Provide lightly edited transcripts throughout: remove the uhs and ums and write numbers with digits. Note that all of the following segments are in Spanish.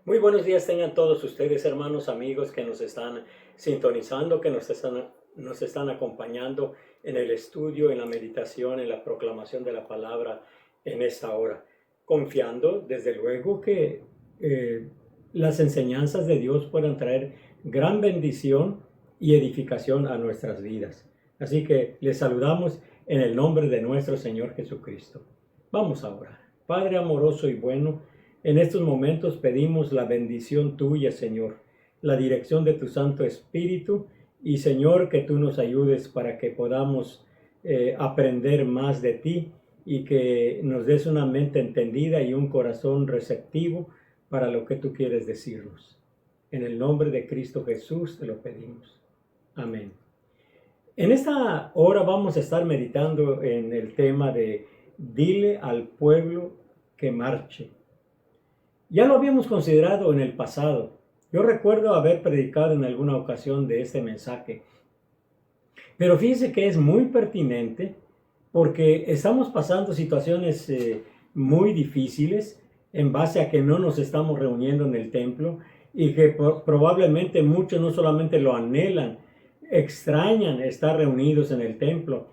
Muy buenos días tengan todos ustedes, hermanos, amigos que nos están sintonizando, que nos están acompañando en el estudio, en la meditación, en la proclamación de la palabra en esta hora. Confiando, desde luego, que las enseñanzas de Dios puedan traer gran bendición y edificación a nuestras vidas. Así que les saludamos en el nombre de nuestro Señor Jesucristo. Vamos a orar. Padre amoroso y bueno, en estos momentos pedimos la bendición tuya, Señor, la dirección de tu Santo Espíritu y, Señor, que tú nos ayudes para que podamos aprender más de ti y que nos des una mente entendida y un corazón receptivo para lo que tú quieres decirnos. En el nombre de Cristo Jesús te lo pedimos. Amén. En esta hora vamos a estar meditando en el tema de dile al pueblo que marche. Ya lo habíamos considerado en el pasado. Yo recuerdo haber predicado en alguna ocasión de este mensaje. Pero fíjense que es muy pertinente porque estamos pasando situaciones muy difíciles en base a que no nos estamos reuniendo en el templo y que probablemente muchos no solamente lo anhelan, extrañan estar reunidos en el templo,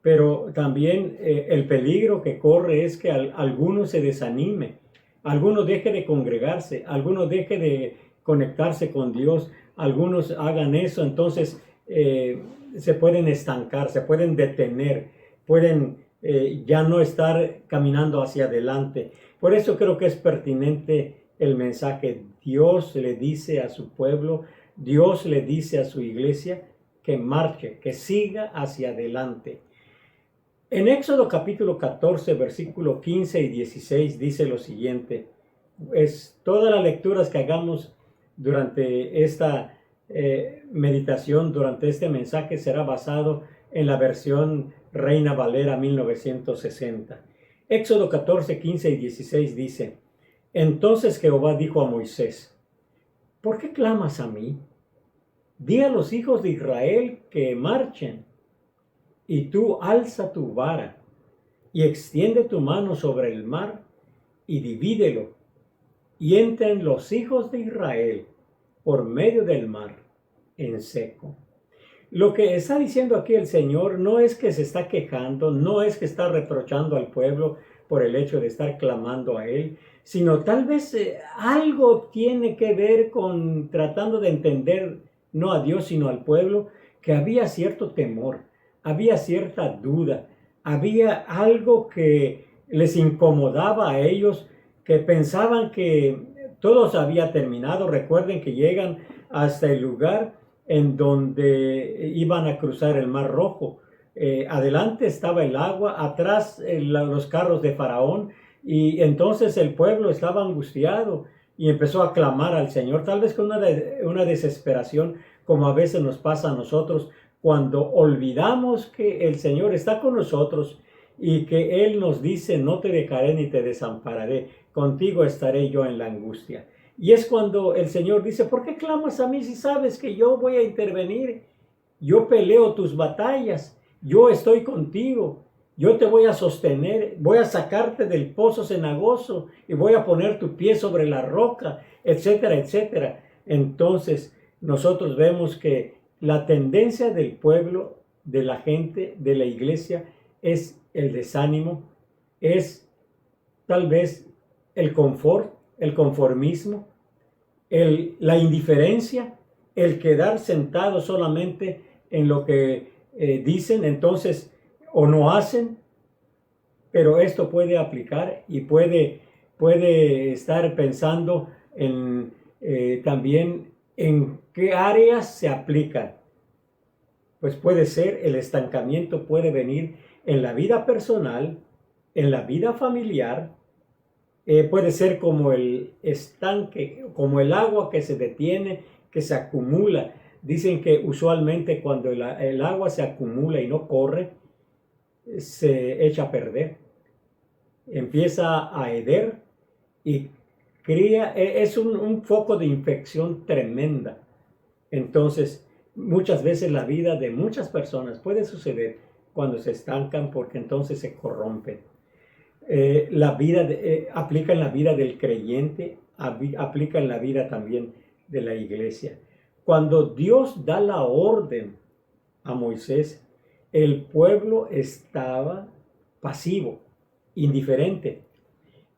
pero también el peligro que corre es que alguno se desanime, algunos deje de congregarse, algunos deje de conectarse con Dios, algunos hagan eso, entonces se pueden estancar, se pueden detener, pueden ya no estar caminando hacia adelante. Por eso creo que es pertinente el mensaje. Dios le dice a su pueblo, Dios le dice a su iglesia que marche, que siga hacia adelante. En Éxodo capítulo 14, versículo 15 y 16 dice lo siguiente. Todas las lecturas que hagamos durante esta meditación, durante este mensaje, será basado en la versión Reina Valera 1960. Éxodo 14, 15 y 16 dice: Entonces Jehová dijo a Moisés: ¿Por qué clamas a mí? Di a los hijos de Israel que marchen. Y tú alza tu vara y extiende tu mano sobre el mar y divídelo, y entren los hijos de Israel por medio del mar en seco. Lo que está diciendo aquí el Señor no es que se está quejando, no es que está reprochando al pueblo por el hecho de estar clamando a Él, sino tal vez algo tiene que ver con tratando de entender, no a Dios, sino al pueblo, que había cierto temor, había cierta duda, había algo que les incomodaba a ellos, que pensaban que todo se había terminado. Recuerden que llegan hasta el lugar en donde iban a cruzar el Mar Rojo. Adelante estaba el agua, atrás los carros de Faraón, y entonces el pueblo estaba angustiado y empezó a clamar al Señor, tal vez con una desesperación, como a veces nos pasa a nosotros cuando olvidamos que el Señor está con nosotros y que Él nos dice: no te dejaré ni te desampararé, contigo estaré yo en la angustia. Y es cuando el Señor dice: ¿por qué clamas a mí si sabes que yo voy a intervenir? Yo peleo tus batallas, yo estoy contigo, yo te voy a sostener, voy a sacarte del pozo cenagoso y voy a poner tu pie sobre la roca, etcétera, etcétera. Entonces nosotros vemos que la tendencia del pueblo, de la gente, de la iglesia, es el desánimo, es tal vez el confort, el conformismo, la indiferencia, el quedar sentado solamente en lo que dicen, entonces, o no hacen. Pero esto puede aplicar y puede estar pensando en también en qué áreas se aplican. Pues puede ser, el estancamiento puede venir en la vida personal, en la vida familiar, puede ser como el estanque, como el agua que se detiene, que se acumula. Dicen que usualmente cuando el agua se acumula y no corre, se echa a perder, empieza a heder y es un foco de infección tremenda. Entonces, muchas veces la vida de muchas personas puede suceder cuando se estancan, porque entonces se corrompen. Aplica en la vida del creyente, aplica en la vida también de la iglesia. Cuando Dios da la orden a Moisés, el pueblo estaba pasivo, indiferente.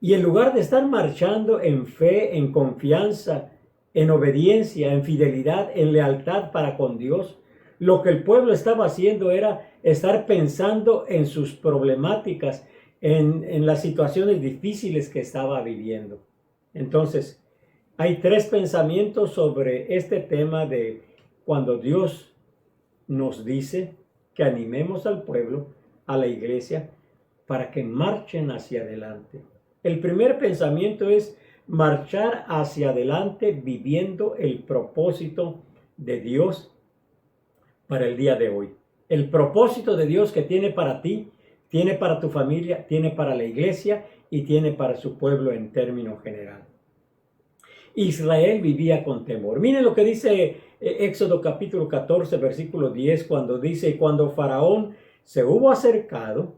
Y en lugar de estar marchando en fe, en confianza, en obediencia, en fidelidad, en lealtad para con Dios, lo que el pueblo estaba haciendo era estar pensando en sus problemáticas, en las situaciones difíciles que estaba viviendo. Entonces, hay 3 pensamientos sobre este tema de cuando Dios nos dice que animemos al pueblo, a la iglesia, para que marchen hacia adelante. El primer pensamiento es marchar hacia adelante viviendo el propósito de Dios para el día de hoy. El propósito de Dios que tiene para ti, tiene para tu familia, tiene para la iglesia y tiene para su pueblo en término general. Israel vivía con temor. Miren lo que dice Éxodo capítulo 14, versículo 10, cuando dice: cuando Faraón se hubo acercado,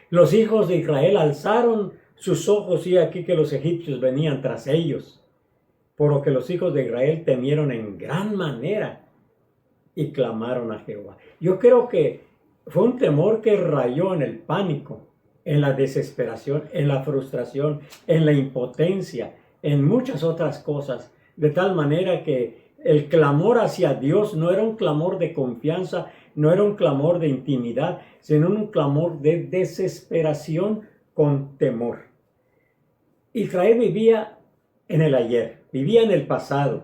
los hijos de Israel alzaron sus ojos y aquí que los egipcios venían tras ellos, por lo que los hijos de Israel temieron en gran manera y clamaron a Jehová. Yo creo que fue un temor que rayó en el pánico, en la desesperación, en la frustración, en la impotencia, en muchas otras cosas, de tal manera que el clamor hacia Dios no era un clamor de confianza, no era un clamor de intimidad, sino un clamor de desesperación con temor. Israel vivía en el ayer, vivía en el pasado.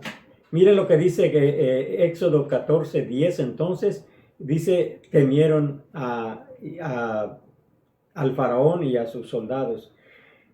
Miren lo que dice Éxodo 14, 10, entonces dice: temieron al faraón y a sus soldados.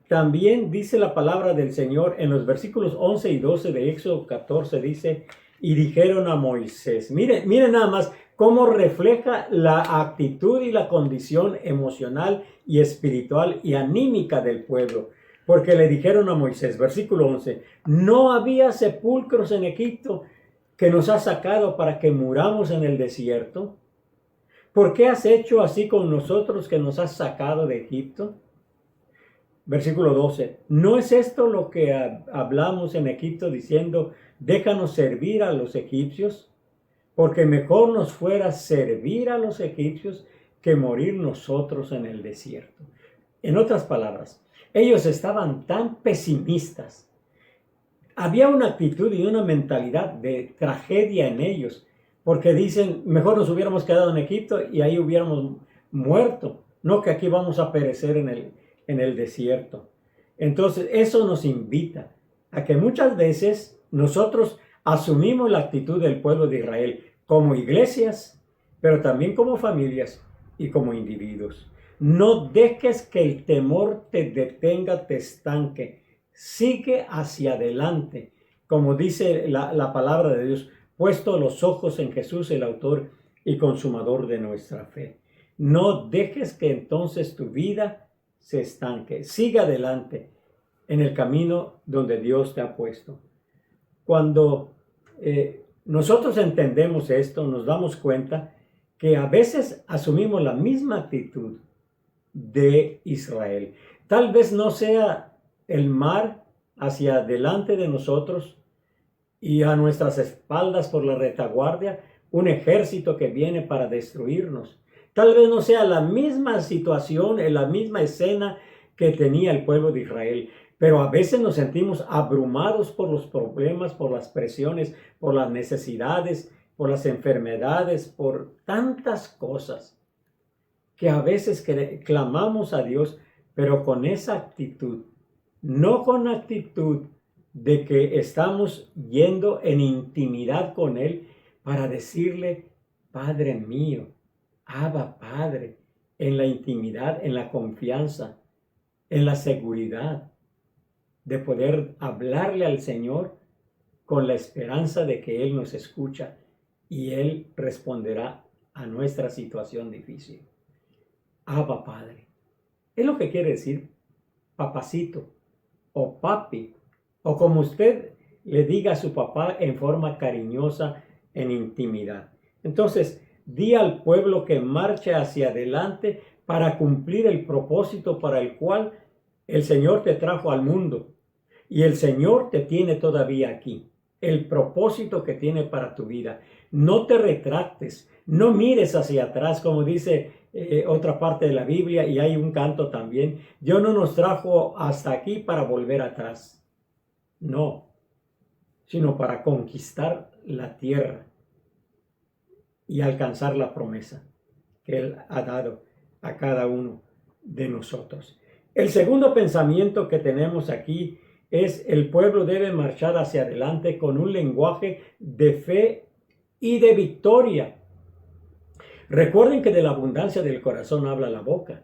También dice la palabra del Señor en los versículos 11 y 12 de Éxodo 14, dice: y dijeron a Moisés. Miren nada más cómo refleja la actitud y la condición emocional y espiritual y anímica del pueblo. Porque le dijeron a Moisés, versículo 11: no había sepulcros en Egipto que nos has sacado para que muramos en el desierto. ¿Por qué has hecho así con nosotros que nos has sacado de Egipto? Versículo 12: ¿no es esto lo que hablamos en Egipto diciendo: déjanos servir a los egipcios? Porque mejor nos fuera servir a los egipcios que morir nosotros en el desierto. En otras palabras, ellos estaban tan pesimistas. Había una actitud y una mentalidad de tragedia en ellos, porque dicen: mejor nos hubiéramos quedado en Egipto y ahí hubiéramos muerto, no que aquí vamos a perecer en el desierto. Entonces, eso nos invita a que muchas veces nosotros asumimos la actitud del pueblo de Israel como iglesias, pero también como familias y como individuos. No dejes que el temor te detenga, te estanque. Sigue hacia adelante, como dice la palabra de Dios: puesto los ojos en Jesús, el autor y consumador de nuestra fe. No dejes que entonces tu vida se estanque. Siga adelante en el camino donde Dios te ha puesto. Cuando nosotros entendemos esto, nos damos cuenta que a veces asumimos la misma actitud de Israel. Tal vez no sea el mar hacia delante de nosotros y a nuestras espaldas por la retaguardia un ejército que viene para destruirnos. Tal vez no sea la misma situación, la misma escena que tenía el pueblo de Israel, pero a veces nos sentimos abrumados por los problemas, por las presiones, por las necesidades, por las enfermedades, por tantas cosas, que a veces clamamos a Dios, pero con esa actitud, no con actitud de que estamos yendo en intimidad con Él para decirle: Padre mío, Abba Padre, en la intimidad, en la confianza, en la seguridad de poder hablarle al Señor con la esperanza de que Él nos escucha y Él responderá a nuestra situación difícil. Abba Padre. Es lo que quiere decir papacito o papi, o como usted le diga a su papá en forma cariñosa, en intimidad. Entonces, di al pueblo que marche hacia adelante para cumplir el propósito para el cual el Señor te trajo al mundo. Y el Señor te tiene todavía aquí. El propósito que tiene para tu vida. No te retractes. No mires hacia atrás, como dice otra parte de la Biblia, y hay un canto también. Dios no nos trajo hasta aquí para volver atrás. No, sino para conquistar la tierra y alcanzar la promesa que Él ha dado a cada uno de nosotros. El segundo pensamiento que tenemos aquí es: el pueblo debe marchar hacia adelante con un lenguaje de fe y de victoria. Recuerden que de la abundancia del corazón habla la boca.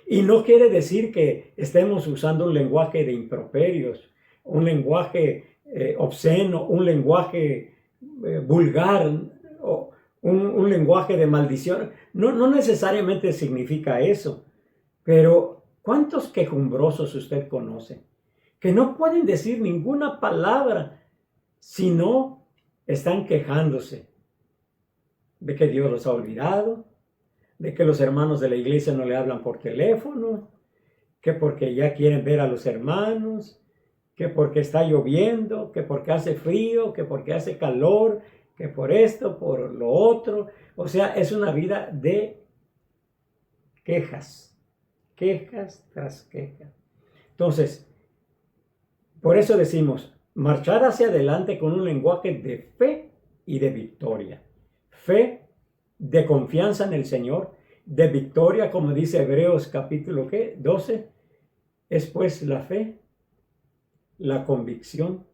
Y no quiere decir que estemos usando un lenguaje de improperios, un lenguaje obsceno, un lenguaje vulgar, o un lenguaje de maldición. No necesariamente significa eso. Pero ¿cuántos quejumbrosos usted conoce que no pueden decir ninguna palabra si no están quejándose de que Dios los ha olvidado, de que los hermanos de la iglesia no le hablan por teléfono, que porque ya quieren ver a los hermanos, que porque está lloviendo, que porque hace frío, que porque hace calor, que por esto, por lo otro? O sea, es una vida de quejas, quejas tras quejas. Entonces, por eso decimos, marchar hacia adelante con un lenguaje de fe y de victoria. Fe de confianza en el Señor, de victoria, como dice Hebreos capítulo 12, es pues la fe, la convicción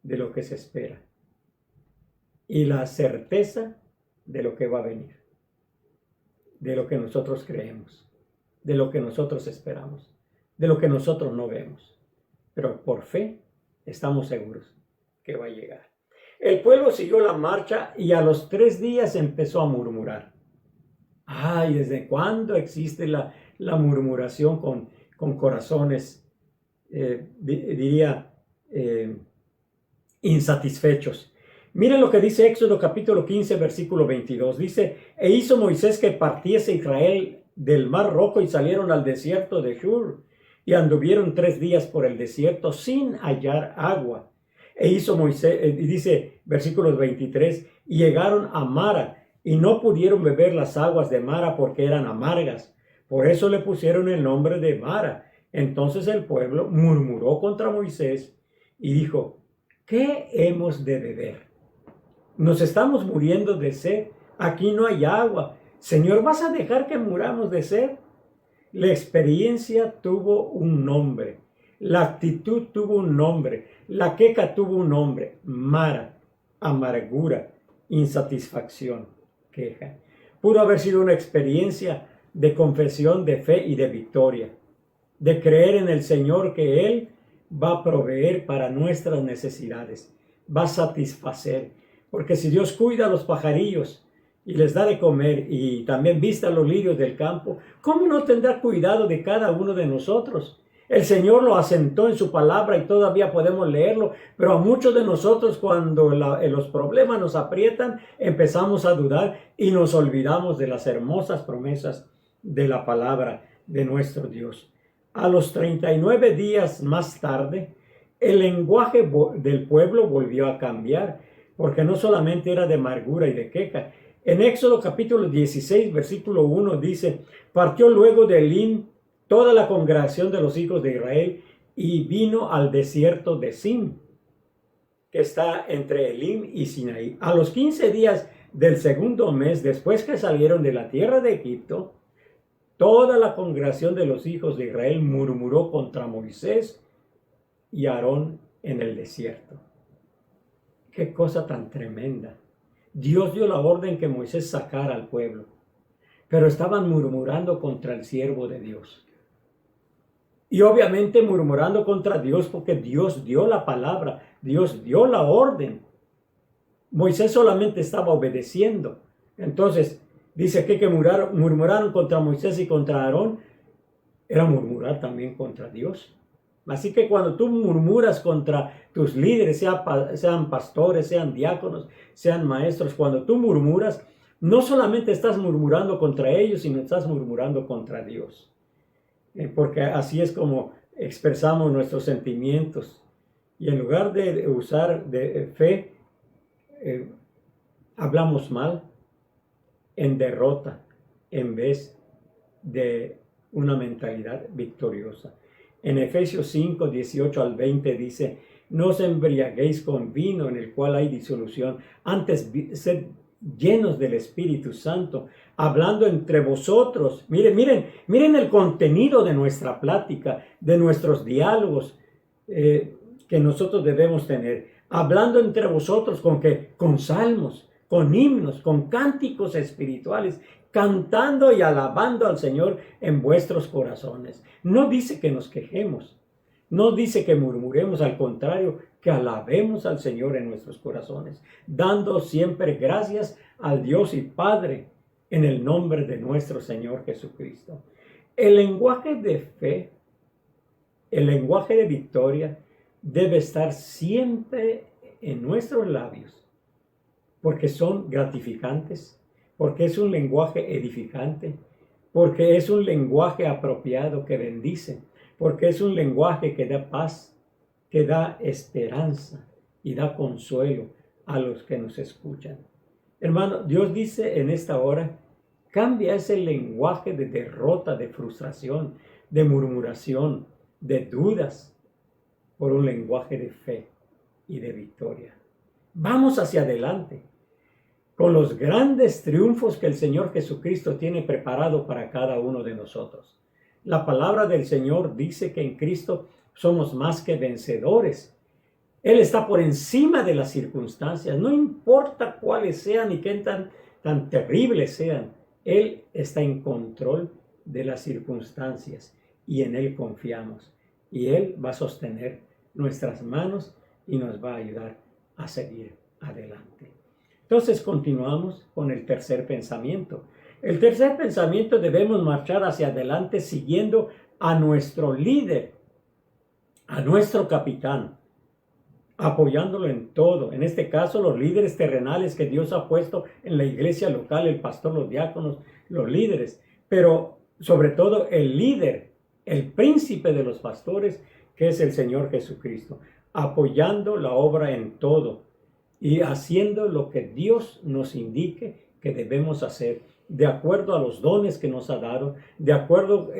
de lo que se espera y la certeza de lo que va a venir, de lo que nosotros creemos, de lo que nosotros esperamos, de lo que nosotros no vemos, pero por fe estamos seguros que va a llegar. El pueblo siguió la marcha y a los 3 días empezó a murmurar. Ay, ¿desde cuándo existe la murmuración con corazones, insatisfechos? Miren lo que dice Éxodo capítulo 15, versículo 22. Dice: e hizo Moisés que partiese Israel del mar Rojo y salieron al desierto de Shur y anduvieron 3 días por el desierto sin hallar agua. E hizo Moisés, dice versículo 23, y llegaron a Mara y no pudieron beber las aguas de Mara porque eran amargas. Por eso le pusieron el nombre de Mara. Entonces el pueblo murmuró contra Moisés y dijo: ¿qué hemos de beber? Nos estamos muriendo de sed. Aquí no hay agua. Señor, ¿vas a dejar que muramos de sed? La experiencia tuvo un nombre. La actitud tuvo un nombre. La queja tuvo un nombre: Mara, amargura, insatisfacción, queja. Pudo haber sido una experiencia de confesión, de fe y de victoria, de creer en el Señor que Él va a proveer para nuestras necesidades, va a satisfacer. Porque si Dios cuida a los pajarillos y les da de comer y también vista a los lirios del campo, ¿cómo no tendrá cuidado de cada uno de nosotros? El Señor lo asentó en su palabra y todavía podemos leerlo, pero a muchos de nosotros, cuando los problemas nos aprietan, empezamos a dudar y nos olvidamos de las hermosas promesas de la palabra de nuestro Dios. A los 39 días más tarde, el lenguaje del pueblo volvió a cambiar, porque no solamente era de amargura y de queja. En Éxodo capítulo 16, versículo 1 dice: partió luego de Elim toda la congregación de los hijos de Israel y vino al desierto de Sin, que está entre Elim y Sinaí. A los 15 días del segundo mes, después que salieron de la tierra de Egipto, toda la congregación de los hijos de Israel murmuró contra Moisés y Aarón en el desierto. ¡Qué cosa tan tremenda! Dios dio la orden que Moisés sacara al pueblo, pero estaban murmurando contra el siervo de Dios. Y obviamente murmurando contra Dios porque Dios dio la palabra, Dios dio la orden. Moisés solamente estaba obedeciendo. Entonces, dice que murmuraron contra Moisés y contra Aarón, era murmurar también contra Dios. Así que cuando tú murmuras contra tus líderes, sean pastores, sean diáconos, sean maestros, cuando tú murmuras, no solamente estás murmurando contra ellos, sino estás murmurando contra Dios. Porque así es como expresamos nuestros sentimientos y en lugar de usar de fe, hablamos mal en derrota en vez de una mentalidad victoriosa. En Efesios 5, 18 al 20 dice: no os embriaguéis con vino en el cual hay disolución, antes sed llenos del Espíritu Santo, hablando entre vosotros. Miren el contenido de nuestra plática, de nuestros diálogos que nosotros debemos tener. Hablando entre vosotros con salmos, con himnos, con cánticos espirituales, cantando y alabando al Señor en vuestros corazones. No dice que nos quejemos, no dice que murmuremos, al contrario, que alabemos al Señor en nuestros corazones, dando siempre gracias al Dios y Padre en el nombre de nuestro Señor Jesucristo. El lenguaje de fe, el lenguaje de victoria, debe estar siempre en nuestros labios, porque son gratificantes, porque es un lenguaje edificante, porque es un lenguaje apropiado que bendice, porque es un lenguaje que da paz, que da esperanza y da consuelo a los que nos escuchan. Hermano, Dios dice en esta hora: cambia ese lenguaje de derrota, de frustración, de murmuración, de dudas, por un lenguaje de fe y de victoria. Vamos hacia adelante con los grandes triunfos que el Señor Jesucristo tiene preparado para cada uno de nosotros. La palabra del Señor dice que en Cristo somos más que vencedores. Él está por encima de las circunstancias, no importa cuáles sean y qué tan terribles sean. Él está en control de las circunstancias y en Él confiamos. Y Él va a sostener nuestras manos y nos va a ayudar a seguir adelante. Entonces continuamos con el tercer pensamiento. El tercer pensamiento: debemos marchar hacia adelante siguiendo a nuestro líder, a nuestro capitán, apoyándolo en todo. En este caso, los líderes terrenales que Dios ha puesto en la iglesia local, el pastor, los diáconos, los líderes, pero sobre todo el líder, el príncipe de los pastores, que es el Señor Jesucristo, apoyando la obra en todo y haciendo lo que Dios nos indique que debemos hacer, de acuerdo a los dones que nos ha dado, de acuerdo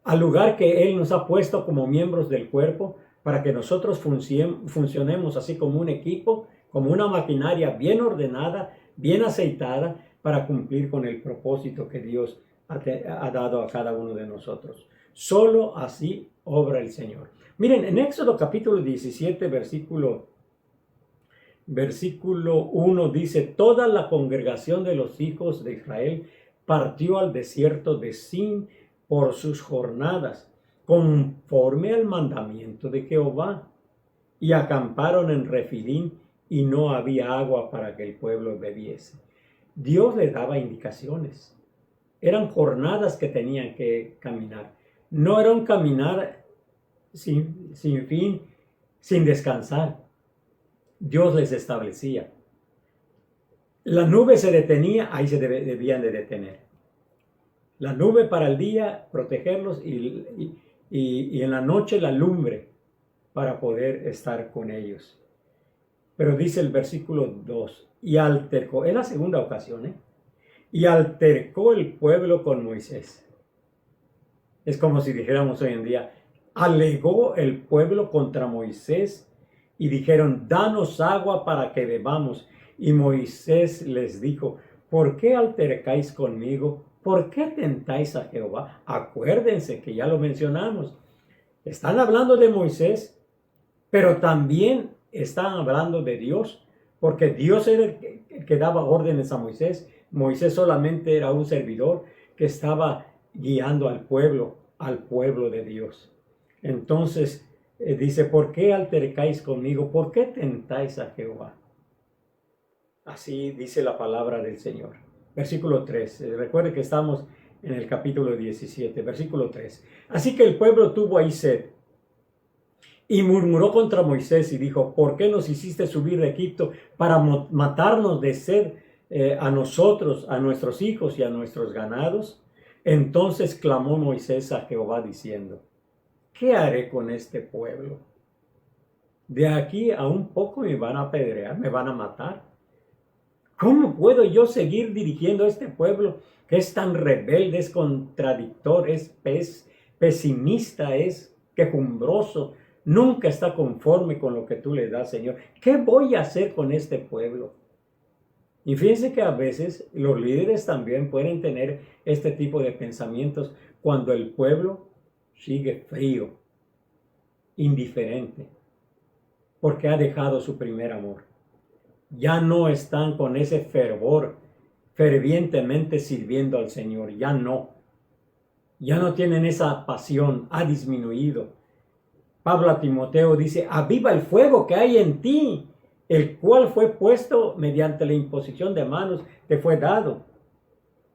al lugar que Él nos ha puesto como miembros del cuerpo, para que nosotros funcionemos así como un equipo, como una maquinaria bien ordenada, bien aceitada, para cumplir con el propósito que Dios ha dado a cada uno de nosotros. Solo así obra el Señor. Miren, en Éxodo capítulo 17, versículo 1 dice: toda la congregación de los hijos de Israel partió al desierto de Sin por sus jornadas, conforme al mandamiento de Jehová, y acamparon en Refidim, y no había agua para que el pueblo bebiese. Dios les daba indicaciones. Eran jornadas que tenían que caminar. No era un caminar sin fin, sin descansar. Dios les establecía. La nube se detenía, ahí se debían de detener. La nube para el día, protegerlos, y en la noche la lumbre para poder estar con ellos. Pero dice el versículo 2, y altercó, es la segunda ocasión, y altercó el pueblo con Moisés. Es como si dijéramos hoy en día: alegó el pueblo contra Moisés y dijeron: danos agua para que bebamos. Y Moisés les dijo: ¿por qué altercáis conmigo? ¿Por qué tentáis a Jehová? Acuérdense que ya lo mencionamos. Están hablando de Moisés, pero también están hablando de Dios, porque Dios era el que daba órdenes a Moisés. Moisés solamente era un servidor que estaba guiando al pueblo de Dios. Entonces dice: ¿por qué altercáis conmigo? ¿Por qué tentáis a Jehová? Así dice la palabra del Señor. Versículo 3. Recuerde que estamos en el capítulo 17, versículo 3. Así que el pueblo tuvo ahí sed y murmuró contra Moisés y dijo: ¿por qué nos hiciste subir de Egipto para matarnos de sed a nosotros, a nuestros hijos y a nuestros ganados? Entonces clamó Moisés a Jehová diciendo: ¿qué haré con este pueblo? De aquí a un poco me van a apedrear, me van a matar. ¿Cómo puedo yo seguir dirigiendo a este pueblo que es tan rebelde, es contradictor, es pesimista, es quejumbroso, nunca está conforme con lo que tú le das, Señor? ¿Qué voy a hacer con este pueblo? Y fíjense que a veces los líderes también pueden tener este tipo de pensamientos cuando el pueblo sigue frío, indiferente, porque ha dejado su primer amor. Ya no están con ese fervor, fervientemente sirviendo al Señor, ya no tienen esa pasión, ha disminuido. Pablo a Timoteo dice: aviva el fuego que hay en ti, el cual fue puesto mediante la imposición de manos, te fue dado.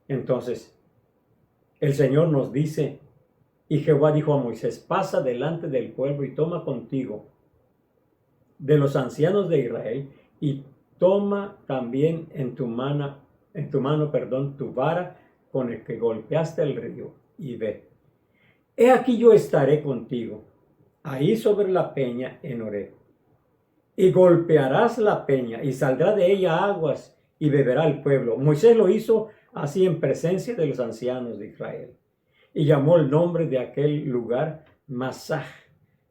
Entonces, el Señor nos dice, y Jehová dijo a Moisés: pasa delante del pueblo y toma contigo de los ancianos de Israel, y toma también en tu mano, tu vara con el que golpeaste el río, y ve. He aquí yo estaré contigo, ahí sobre la peña en Horeb. Y golpearás la peña, y saldrá de ella aguas, y beberá el pueblo. Moisés lo hizo así en presencia de los ancianos de Israel. Y llamó el nombre de aquel lugar Masah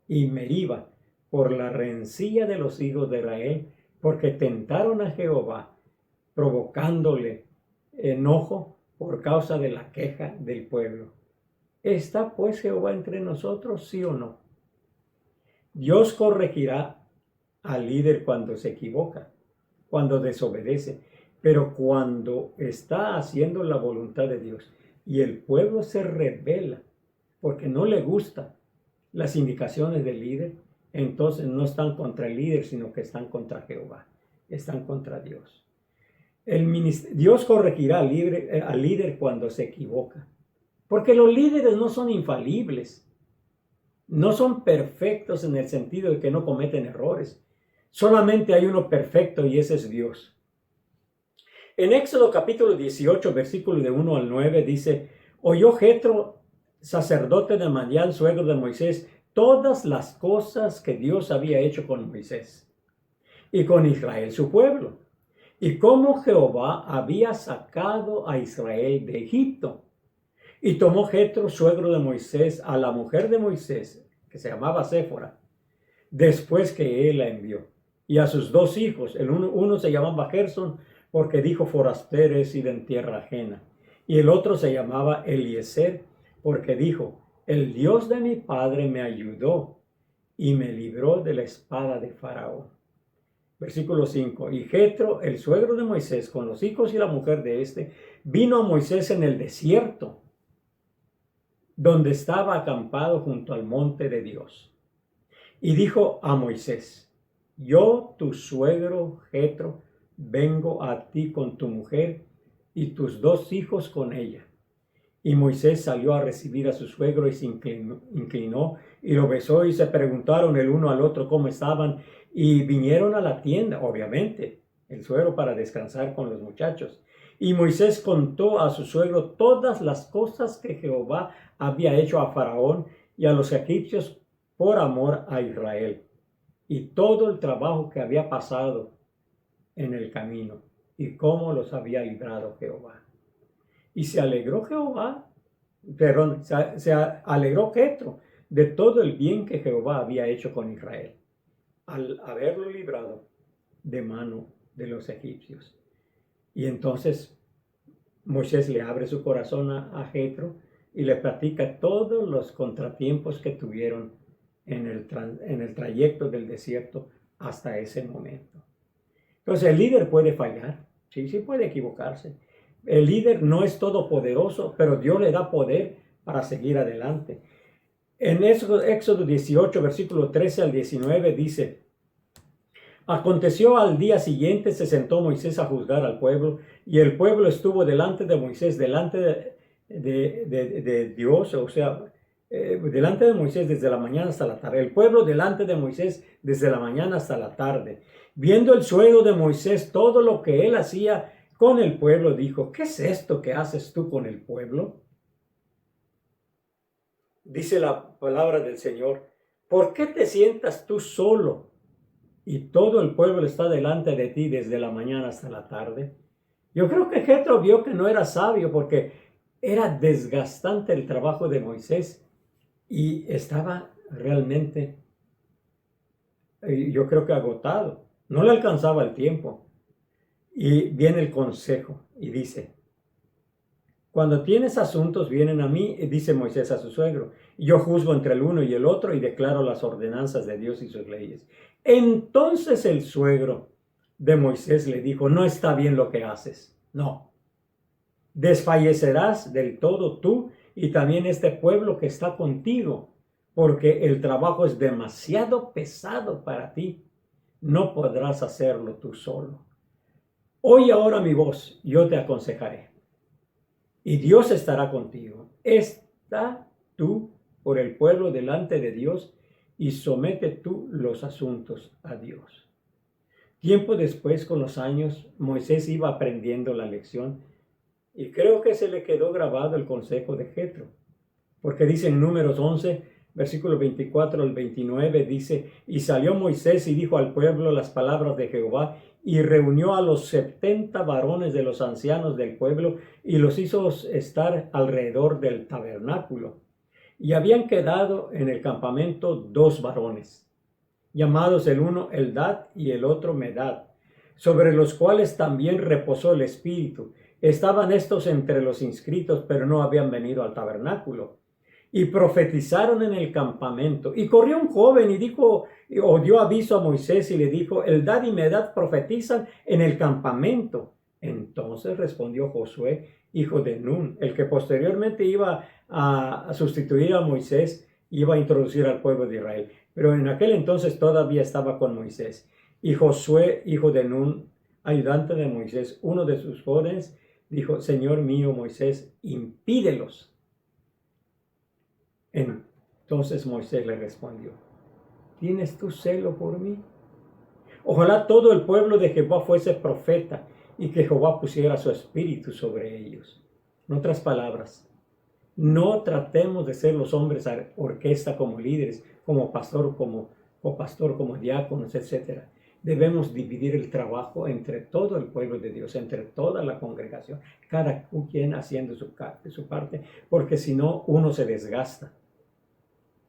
y Meriba, por la rencilla de los hijos de Israel, porque tentaron a Jehová, provocándole enojo por causa de la queja del pueblo. ¿Está pues Jehová entre nosotros, sí o no? Dios corregirá al líder cuando se equivoca, cuando desobedece, pero cuando está haciendo la voluntad de Dios y el pueblo se rebela porque no le gustan las indicaciones del líder, entonces no están contra el líder, sino que están contra Jehová, están contra Dios. Dios corregirá al líder cuando se equivoca, porque los líderes no son infalibles, no son perfectos en el sentido de que no cometen errores. Solamente hay uno perfecto y ese es Dios. En Éxodo capítulo 18, versículo de 1 al 9 dice: oyó Jetro, sacerdote de Madián, suegro de Moisés, todas las cosas que Dios había hecho con Moisés y con Israel su pueblo, y cómo Jehová había sacado a Israel de Egipto. Y tomó Jetro, suegro de Moisés, a la mujer de Moisés, que se llamaba Séfora, después que él la envió, y a sus dos hijos. Uno se llamaba Gerson, porque dijo: forastero he sido en tierra ajena. Y el otro se llamaba Eliezer, porque dijo: el Dios de mi padre me ayudó y me libró de la espada de Faraón. Versículo 5. Y Jetro, el suegro de Moisés, con los hijos y la mujer de éste, vino a Moisés en el desierto, donde estaba acampado junto al monte de Dios. Y dijo a Moisés: yo, tu suegro Jetro, vengo a ti con tu mujer y tus dos hijos con ella. Y Moisés salió a recibir a su suegro y se inclinó y lo besó, y se preguntaron el uno al otro cómo estaban, y vinieron a la tienda, obviamente, el suegro para descansar con los muchachos. Y Moisés contó a su suegro todas las cosas que Jehová había hecho a Faraón y a los egipcios por amor a Israel, y todo el trabajo que había pasado en el camino, y cómo los había librado Jehová. Y se alegró alegró Jetro de todo el bien que Jehová había hecho con Israel, al haberlo librado de mano de los egipcios. Y entonces Moisés le abre su corazón a Jetro y le platica todos los contratiempos que tuvieron en el trayecto del desierto hasta ese momento. Entonces el líder puede fallar, sí puede equivocarse. El líder no es todopoderoso, pero Dios le da poder para seguir adelante. En Éxodo 18, versículo 13 al 19 dice: aconteció al día siguiente, se sentó Moisés a juzgar al pueblo, y el pueblo estuvo delante de Moisés, delante de Dios, o sea, delante de Moisés desde la mañana hasta la tarde. El pueblo delante de Moisés desde la mañana hasta la tarde. Viendo el suegro de Moisés todo lo que él hacía con el pueblo, dijo: ¿qué es esto que haces tú con el pueblo? dice la palabra del Señor, ¿por qué te sientas tú solo y todo el pueblo está delante de ti desde la mañana hasta la tarde? Yo creo que Jetro vio que no era sabio porque era desgastante el trabajo de Moisés y estaba realmente, yo creo que agotado. No le alcanzaba el tiempo. Y viene el consejo y dice, cuando tienes asuntos vienen a mí, dice Moisés a su suegro, y yo juzgo entre el uno y el otro y declaro las ordenanzas de Dios y sus leyes. Entonces el suegro de Moisés le dijo, no está bien lo que haces, no. Desfallecerás del todo tú y también este pueblo que está contigo, porque el trabajo es demasiado pesado para ti. No podrás hacerlo tú solo. Oye ahora mi voz, yo te aconsejaré. Y Dios estará contigo. Está tú por el pueblo delante de Dios y somete tú los asuntos a Dios. Tiempo después, con los años, Moisés iba aprendiendo la lección y creo que se le quedó grabado el consejo de Jetro. Porque dice en Números 11, versículo 24 al 29, dice, y salió Moisés y dijo al pueblo las palabras de Jehová, y reunió a los 70 varones de los ancianos del pueblo, y los hizo estar alrededor del tabernáculo. Y habían quedado en el campamento 2 varones, llamados el uno Eldad y el otro Medad, sobre los cuales también reposó el Espíritu. Estaban estos entre los inscritos, pero no habían venido al tabernáculo. Y profetizaron en el campamento. Y corrió un joven y dijo, o dio aviso a Moisés y le dijo, Eldad y Medad profetizan en el campamento. Entonces respondió Josué, hijo de Nun, el que posteriormente iba a sustituir a Moisés, iba a introducir al pueblo de Israel. Pero en aquel entonces todavía estaba con Moisés. Y Josué, hijo de Nun, ayudante de Moisés, uno de sus jóvenes, dijo, Señor mío Moisés, impídelos. Entonces Moisés le respondió, ¿tienes tú celo por mí? Ojalá todo el pueblo de Jehová fuese profeta y que Jehová pusiera su espíritu sobre ellos. En otras palabras, no tratemos de ser los hombres a orquesta como líderes, como pastor, como copastor, como diáconos, etc. Debemos dividir el trabajo entre todo el pueblo de Dios, entre toda la congregación, cada quien haciendo su parte, porque si no, uno se desgasta.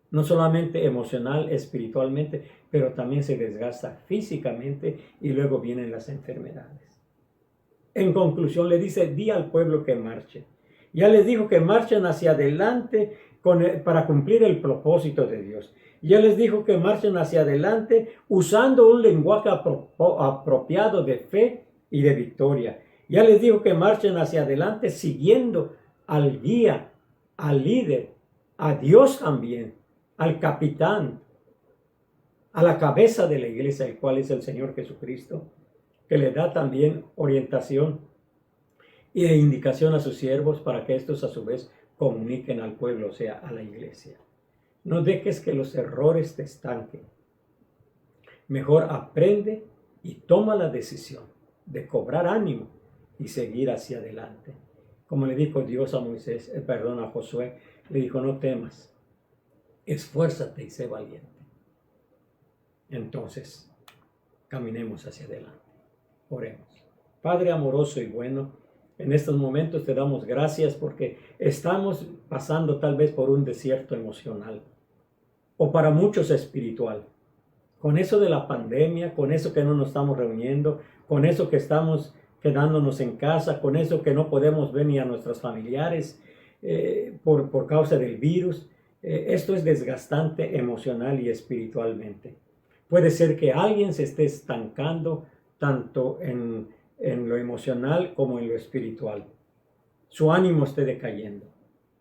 No solamente emocional, espiritualmente, pero también se desgasta físicamente y luego vienen las enfermedades. En conclusión, le dice, di al pueblo que marche. Ya les dijo que marchen hacia adelante para cumplir el propósito de Dios. Ya les dijo que marchen hacia adelante usando un lenguaje apropiado de fe y de victoria. Ya les dijo que marchen hacia adelante siguiendo al guía, al líder, a Dios también, al capitán, a la cabeza de la iglesia, el cual es el Señor Jesucristo, que le da también orientación e indicación a sus siervos para que estos a su vez comuniquen al pueblo, o sea, a la iglesia. No dejes que los errores te estanquen. Mejor aprende y toma la decisión de cobrar ánimo y seguir hacia adelante. Como le dijo Dios a Moisés, a Josué, le dijo, no temas, esfuérzate y sé valiente. Entonces, caminemos hacia adelante. Oremos. Padre amoroso y bueno, en estos momentos te damos gracias porque estamos pasando tal vez por un desierto emocional o para muchos espiritual. Con eso de la pandemia, con eso que no nos estamos reuniendo, con eso que estamos quedándonos en casa, con eso que no podemos ver ni a nuestros familiares por causa del virus. Esto es desgastante emocional y espiritualmente. Puede ser que alguien se esté estancando tanto en lo emocional como en lo espiritual. Su ánimo esté decayendo.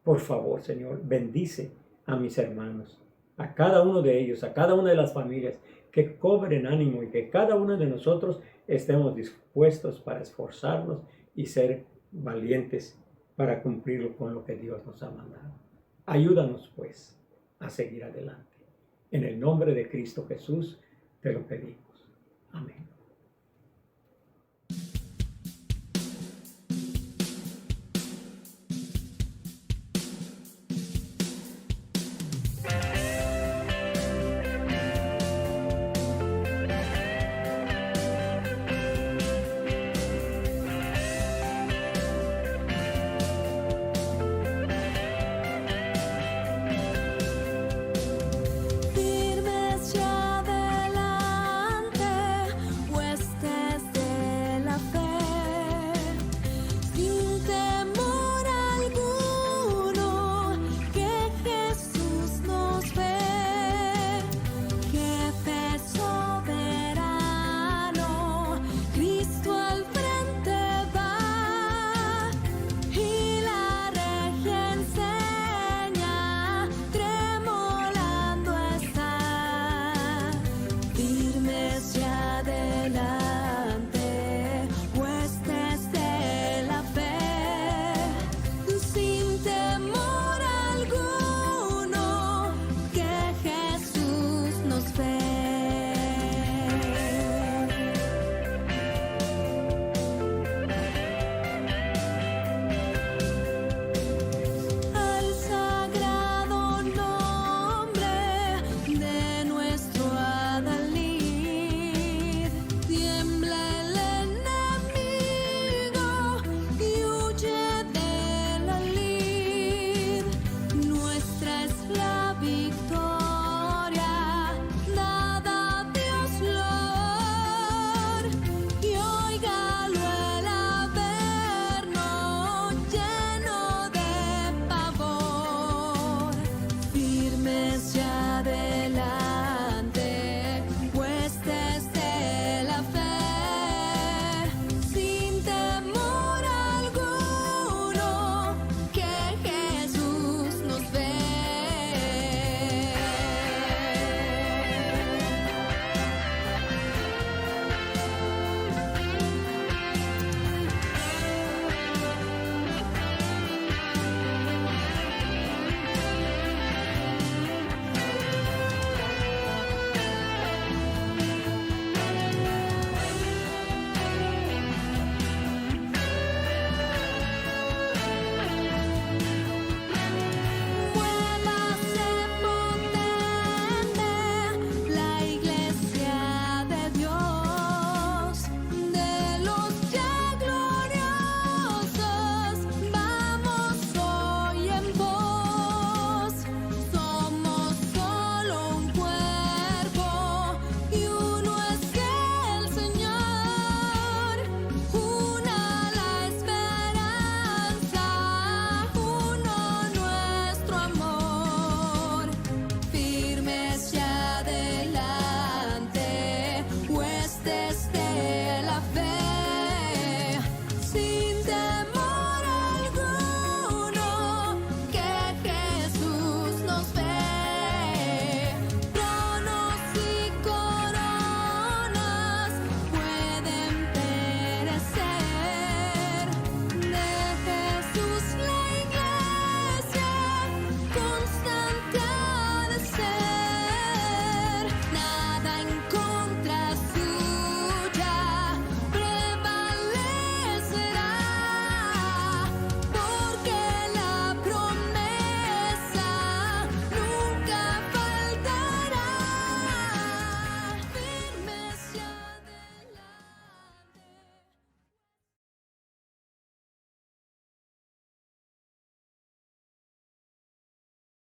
Por favor, Señor, bendice a mis hermanos, a cada uno de ellos, a cada una de las familias, que cobren ánimo y que cada uno de nosotros estemos dispuestos para esforzarnos y ser valientes para cumplir con lo que Dios nos ha mandado. Ayúdanos, pues, a seguir adelante. En el nombre de Cristo Jesús te lo pedimos. Amén.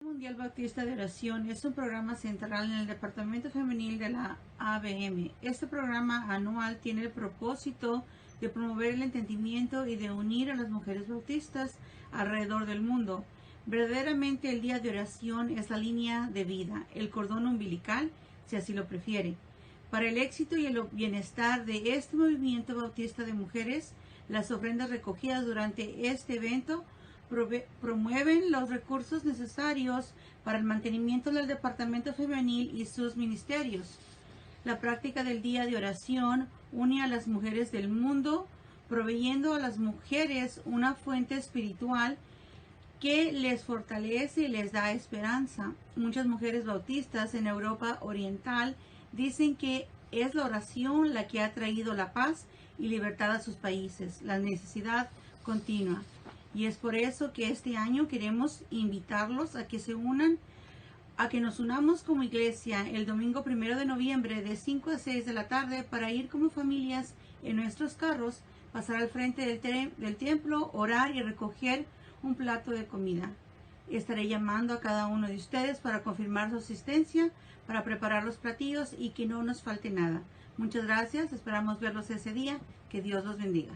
Mundial Bautista de Oración es un programa central en el Departamento Femenil de la ABM. Este programa anual tiene el propósito de promover el entendimiento y de unir a las mujeres bautistas alrededor del mundo. Verdaderamente el día de oración es la línea de vida, el cordón umbilical, si así lo prefiere. Para el éxito y el bienestar de este movimiento bautista de mujeres, las ofrendas recogidas durante este evento promueven los recursos necesarios para el mantenimiento del departamento femenil y sus ministerios. La práctica del día de oración une a las mujeres del mundo, proveyendo a las mujeres una fuente espiritual que les fortalece y les da esperanza. Muchas mujeres bautistas en Europa Oriental dicen que es la oración la que ha traído la paz y libertad a sus países, la necesidad continua. Y es por eso que este año queremos invitarlos a que se unan, a que nos unamos como iglesia el domingo 1 de noviembre de 5 a 6 de la tarde para ir como familias en nuestros carros, pasar al frente del templo, orar y recoger un plato de comida. Estaré llamando a cada uno de ustedes para confirmar su asistencia, para preparar los platillos y que no nos falte nada. Muchas gracias, esperamos verlos ese día. Que Dios los bendiga.